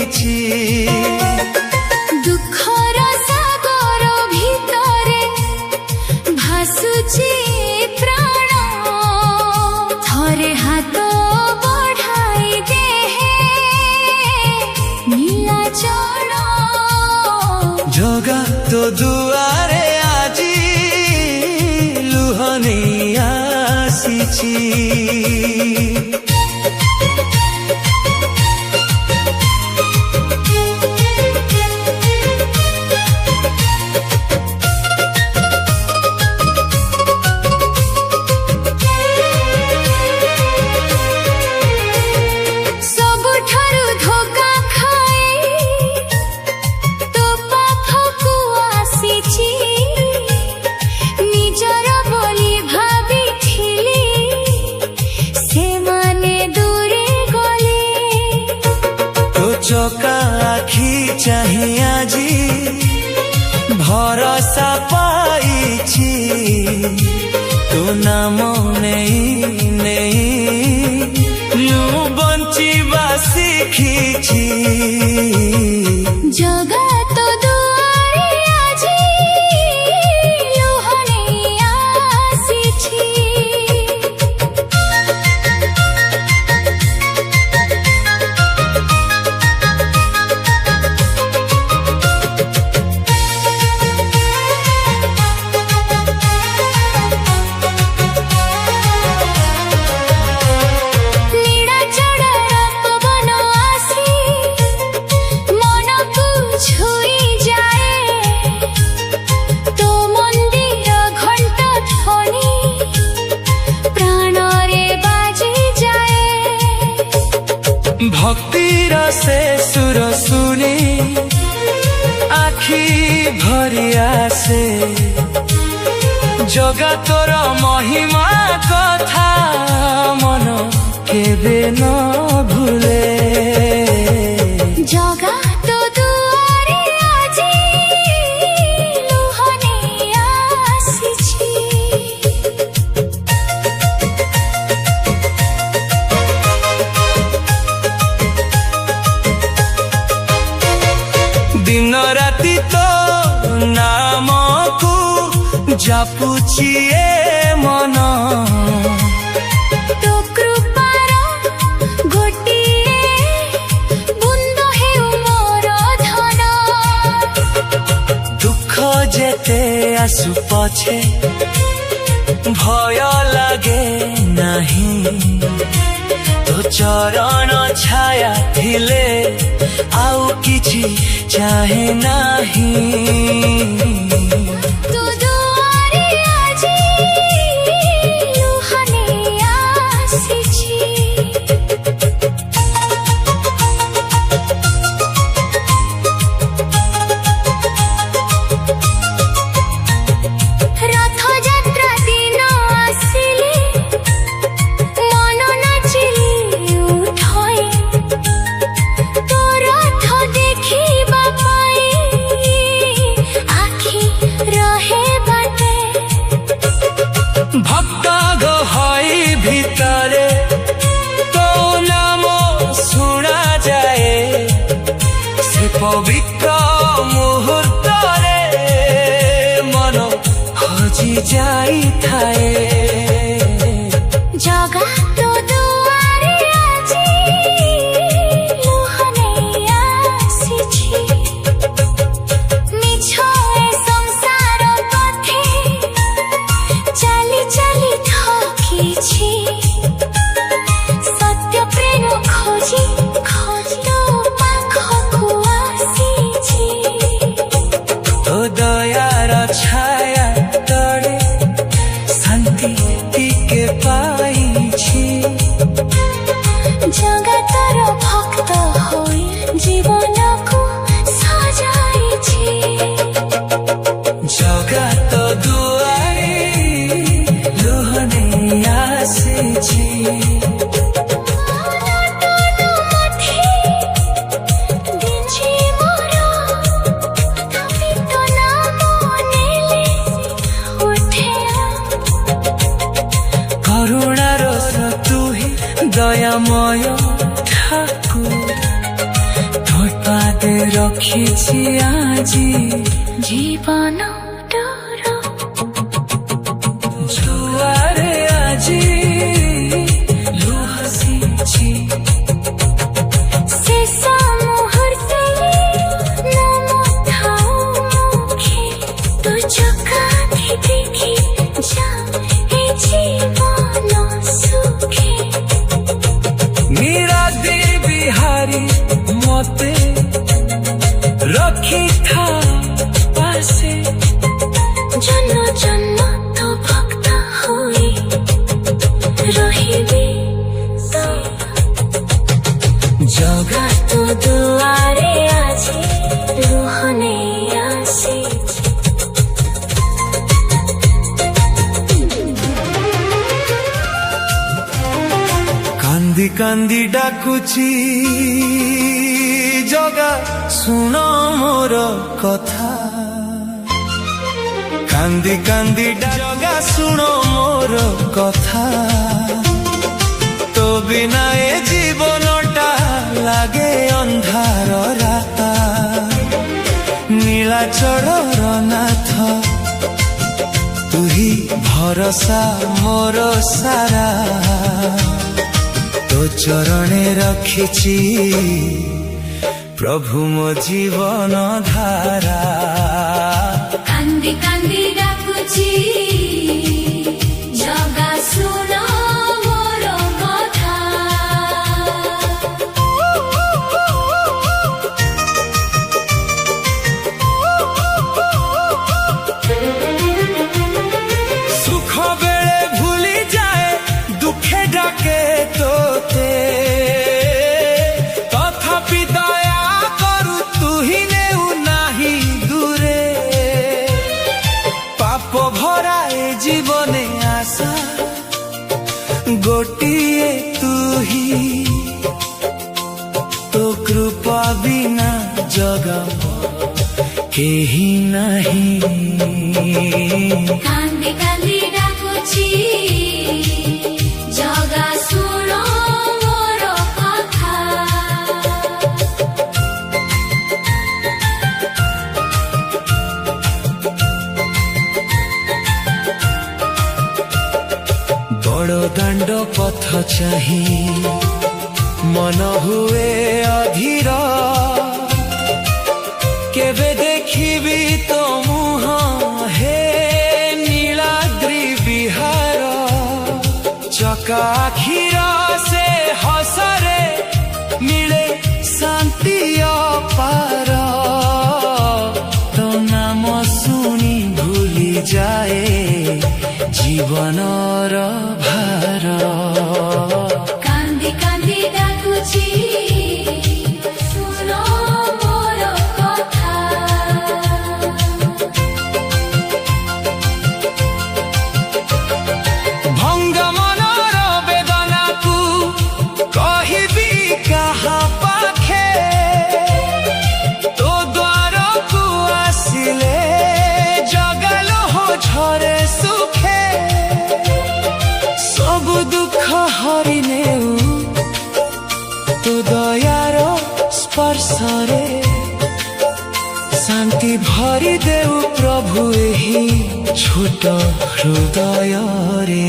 କହିଛି ଦୁଃଖର ସାଗର ଭିତରେ ଭାସୁଛି ପ୍ରାଣ ଥରେ ହାତ ବଢ଼ାଇ ଦେ ନୀଳାଚଳ ଜଗା ତୋ ଦୁଆରେ ଆଜି ଲୁହ ନେଇ ଆସିଛି চকা আখি চাহি আজি ভরসা পাইছি তো নাম নেই নেই মু বঞ্চিবা শিখিছি জগত দুয়ারে আজি লুহ নেই আসিছি ভক্তির সে সুর শুনি আখি ভরি আসে জগতর মহিমা কথা মন কেবে ন ভুলে জগত দুয়ারে আজি লুহ নেই আসিছি दिन राति तो नामकू जपुछि ए मन तो कृपार गोटिए बुंद हेउ मोर धन दुख जेते आसु पछे भय लागे नाही तो चरण छाया थिले आउ किछि चाहे नाही तो दुआरे আজি লুহ নেই আসিছি রথযাত্রা দিন আসিলে মন নাচিলি উঠয় তো রথ দেখিবা পাই আখি রহে বাটে ভক্ত গহই ভিতরে তো নাম শুনা যায় সে পবিত্র মুহূর্তরে মন হজি যাই থায়ে জগত দুয়ারে আজি লুহ নেই আসিছি মিছ এ সংসার পথে চালি চালি ঠকিছি সত্য প্রেম খোঁজি খোঁজি তো পাখকু আসিছি তো দয়ার ছায়া তড়ে শান্তি টিকে পাইছি জগতর ভক্ত হই জীবনকু সজাইছি জগত দুয়ারে লুহ নেই আসিছি করুণার তুহি দয়াময় ঠাকুর ରଖିଛି ଆଜି ଜୀବନ ଡୋର ଜୁଆରେ ଆଜି ଲୁହ ଆସିଛି ଶେଷ ମୁହୂର୍ତ୍ତରେ ନାମ ଥାଉ ମୁଖେ ତୋ ଚକା ଦେଖି ଯା ଏ ଜୀବନ ସୁଖେ ନିରାଦି ବିହାରୀ ମତେ ରଖିଥା ପାଶେ ଜନ୍ମ ଜନ୍ମ ତୋ ଭକ୍ତ ହୋଇ ରହିବି ଜଗା ତୋ ଦୁଆରେ ଆଜି ଲୁହ ନେଇ ଆସିଛି କାନ୍ଦି କାନ୍ଦି ଡାକୁଛି ଜଗା ଶୁଣ ମୋର କଥା କାନ୍ଦି କାନ୍ଦି ଜଗା ଶୁଣ ମୋର କଥା ତୋ ବିନା ଏ ଜୀବନଟା ଲାଗେ ଅନ୍ଧାର ରାତ ନୀଳାଚଳର ନାଥ ତୁହି ଭରସା ମୋର ସାରା ତୋ ଚରଣେ ରଖିଛି ପ୍ରଭୁ ମୋ ଜୀବନ ଧାରା କାନ୍ଦି କାନ୍ଦି ଡାକୁଛି ଜଗା ଶୁଣ ମୋର କଥା ସୁଖ ବେଳେ ଭୁଲି ଯାଏ ଦୁଃଖେ ଡାକେ ତୋତେ ତଥାପି ଦୟା କରୁ ତୁହି ନେଉ ନାହିଁ ଦୂରେ ପାପ ଭରା ଏ ଜୀବନେ ଆଶା ଗୋଟିଏ ତୁହି ତୋ କୃପା ବିନା ଜଗା କେହି ନାହିଁ କାନ୍ଦି କାନ୍ଦି ଡାକୁଛି ଜଗା ଶୁଣ ମୋର କଥା ବଡ଼ ଦାଣ୍ଡ ପଥ ଚାହିଁ ମନ ହୁଏ ଅଧୀର କେବେ ଦେଖିବି ତୋ ମୁହଁ ହେ ନୀଳାଦ୍ରି ବିହାର ଚକା ଆଖିର ସେ ହସରେ ମିଳେ ଶାନ୍ତି ଅପାର ତୋ ନାମ ଶୁଣି ଭୁଲି ଯାଏ ଜୀବନର ଭାର କାନ୍ଦି କାନ୍ଦି ଡାକୁଛି ଶୁଣ ମୋର କଥା ଭଙ୍ଗ ମନର ବେଦନାକୁ କହିବି କାହା ପାଖେ ତୋ ଦ୍ୱାରକୁ ଆସିଲେ ଜଗାଲୋହ ଝରେ ସୁଖେ ସବୁ ଦୁଃଖ ହରି ନେଉ ତୋ ଦୟାର ସ୍ପର୍ଶରେ ଶାନ୍ତି ଭରି ଦେଉ ପ୍ରଭୁ ଏହି ଛୋଟ ହୃଦୟରେ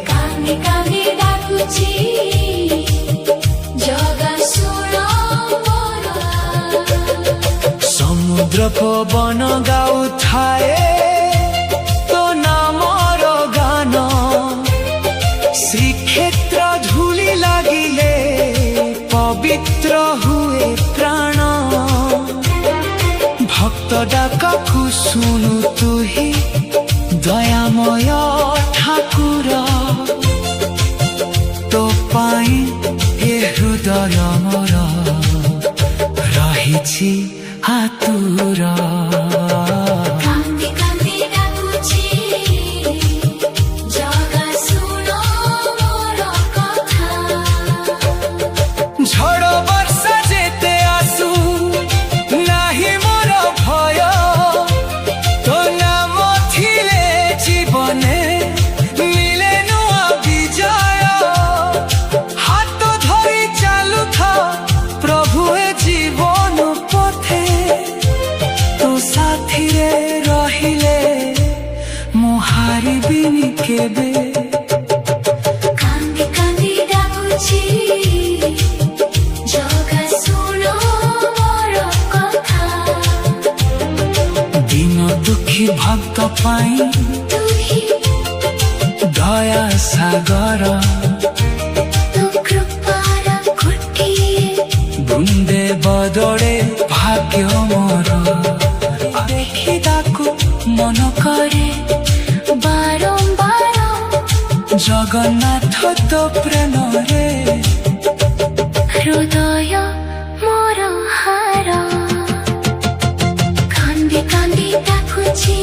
କାନ୍ଦି କାନ୍ଦି ଡାକୁଛି ଜଗା ଶୁଣ ମୋର ସମୁଦ୍ର ପବନ ଗାଉଥାଏ ତୋ ନାମର ଗାନ ଶ୍ରୀକ୍ଷେତ୍ର ଧୂଳି ଲାଗିଲେ ପବିତ୍ର ହୁଏ ପ୍ରାଣ ଭକ୍ତ ଡାକକୁ ଶୁଣୁ ତୁହି ଦୟାମୟ ଠାକୁର ତୋ ପାଇଁ ଏ ହୃଦୟ ମୋର ରହିଛି ଆତୁର କାନ୍ଦି କାନ୍ଦି ଡାକୁଛି ଜଗା ଶୁଣ ମୋର କଥା ଝଡ଼ ବର୍ଷା ଯେତେ ଆସୁ ନାହିଁ ମୋର ଭୟ ତୋ ନାମ ଥିଲେ ଜୀବନେ ମିଳେ ନୂଆ ବିଜୟ ହାତ ଧରି ଚାଲୁଥା ପ୍ରଭୁ ଏ ଜୀବନ କେବେ କାନ୍ଦି କାନ୍ଦି ଡାକୁଛି ଜଗା ଶୁଣ ମୋର କଥା ଦିନ ଦୁଃଖୀ ଭକ୍ତ ପାଇଁ ତୁହି ଦୟା ସାଗର ତୁ କୃପାର ଗୋଟିଏ ବୁନ୍ଦେ ବଦଳେ ଭାଗ୍ୟ ମୋର ଦେଖିବାକୁ ମନ କରେ ବାରମ୍ବାର ଜଗନ୍ନାଥ ତୋ ପ୍ରେମରେ ହୃଦୟ ମୋର ହାର କାନ୍ଦି କାନ୍ଦି ଡାକୁଛି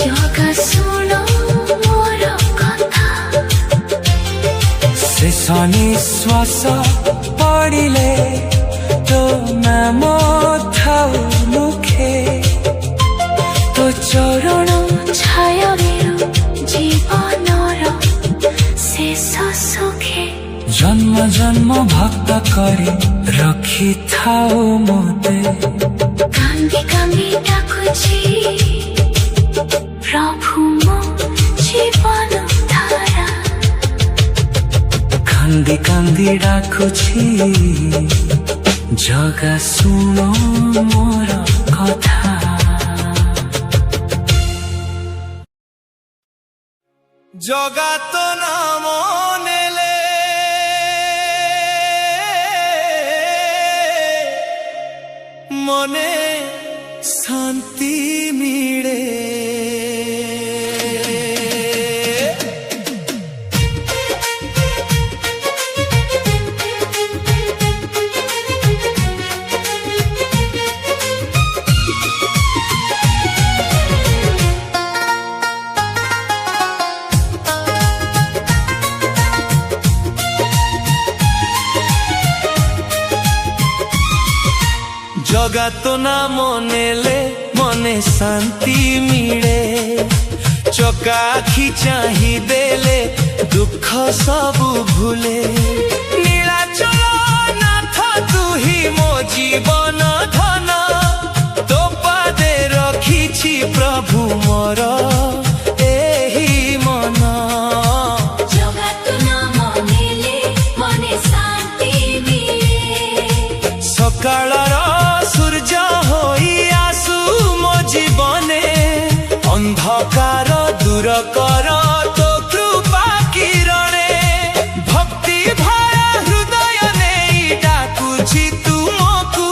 ଜଗା ଶୁଣ ମୋର କଥା ଶେଷ ନିଶ୍ୱାସ ପଡ଼ିଲେ ତୋ ନାମ ଥାଉ ମୁଖେ ତୋ ଚରଣ ଛାୟାରୁ ଜୀବନର ଶେଷ ସୁଖେ ଜନ୍ମ ଜନ୍ମ ଭକ୍ତ କରି ରଖିଥାଉ ମୋତେ କାନ୍ଦି କାନ୍ଦି ଡାକୁଛି ପ୍ରଭୁ ମୋ ଜୀବନ ଧାରା କାନ୍ଦି କାନ୍ଦି ଡାକୁଛି ଜଗା ଶୁଣ ମୋର କଥା ଜଗା ତ ନାମ ନେଲେ মনে শান্তি মিলে জগা তো নাম নেলে মনে শান্তি মিলে চকা আখি চাহি দেলে দুঃখ সবু ভুলে নীলাচল নাথ তুহি মো জীবন ধন তো পাদে রখিছি প্রভু মোর এহি মন জগত নাম নেলে মনে শান্তি মিলে সকালর সূর্য হই আসু মো জীবনে অন্ধকার দূর কর তো কৃপা কিরণে ভক্তি ভরা হৃদয় নেই ডাকুছি তুমকু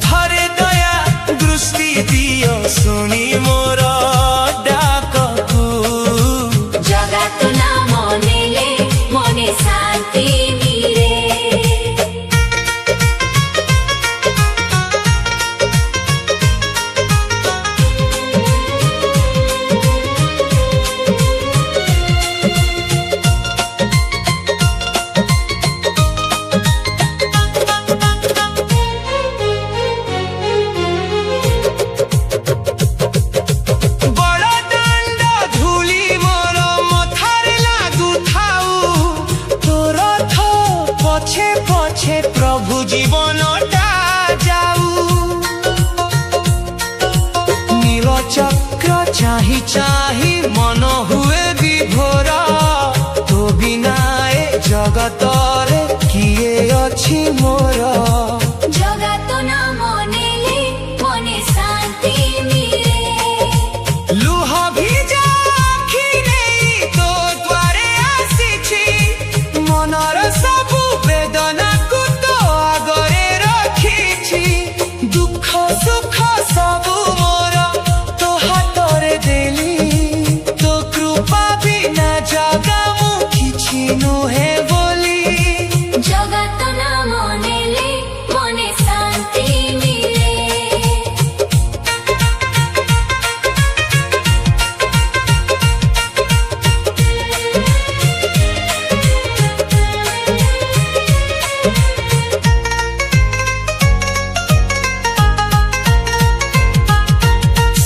থরে দয়া দৃষ্টি দিও শুনি মোর ডাককু জগত নাম নেলে মনে শান্তি মিলে বড় দণ্ড ধূলি মোর মথারে লাগু থাউ তোর থ পছে পছে প্রভু জীবনটা যাউ নীল চক্র চাহি চাহি মন হুয়ে বিভোর তো বিনা এ জগতরে কিয়ে অছি মোর জগত নাম নেলে মনে শান্তি মিলে লুহ ভিজা আখি নেই তো দ্বারে আসিছি মনর সবু বেদনাকু তো আগরে রখিছি দুঃখ সুখ সবু মোর তো হাতরে দেলি তো কৃপা বিনা জাগা মু কিছু নুহে বলি জগত নাম নেলে মনে শান্তি মিলে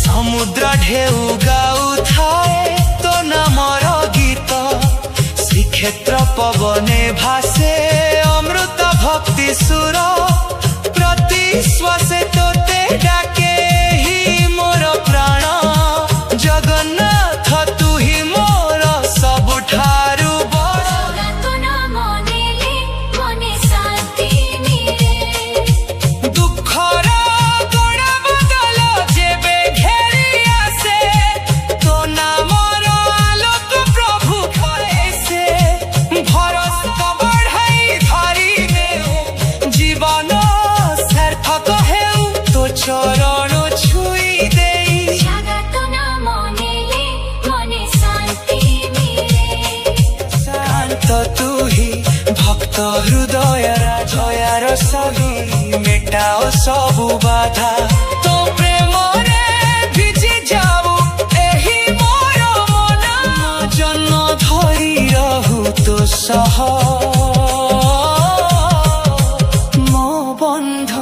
সমুদ্র ঢেউ গাউথায়ে তো নামর গীত শ্রীক্ষেত্র পবনে ভাসে অমৃত ভক্তি সুর প্রতি শ্বাসে তোতে ডাকে হি মোর প্রাণ জগন্নাথ তুহি ସାହି ମେଟାଅ ସବୁ ବାଧା ତୋ ପ୍ରେମରେ ଭିଜି ଯାଉ ଏହି ମୋର ମନ ଜନ୍ମ ଧରି ରହୁ ତୋ ସହ ମୋ ବନ୍ଧ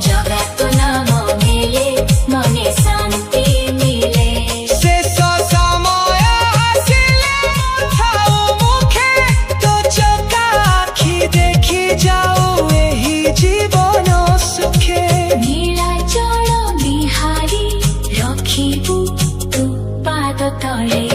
ଜଗା ତୋ ନାମ ନେଲେ ମନେ ଶାନ୍ତି ମିଳେ ଶେଷ ସମୟ ଆସିଲେ ଥାଉ ମୁଖେ ତୋ ଚକା ଆଖି ଦେଖି ଯାଉ ଏହି ଜୀବନ ସୁଖେ ନୀଳାଚଳ ବିହାରୀ ରଖିବୁ ତୁ ପାଦ ତଳେ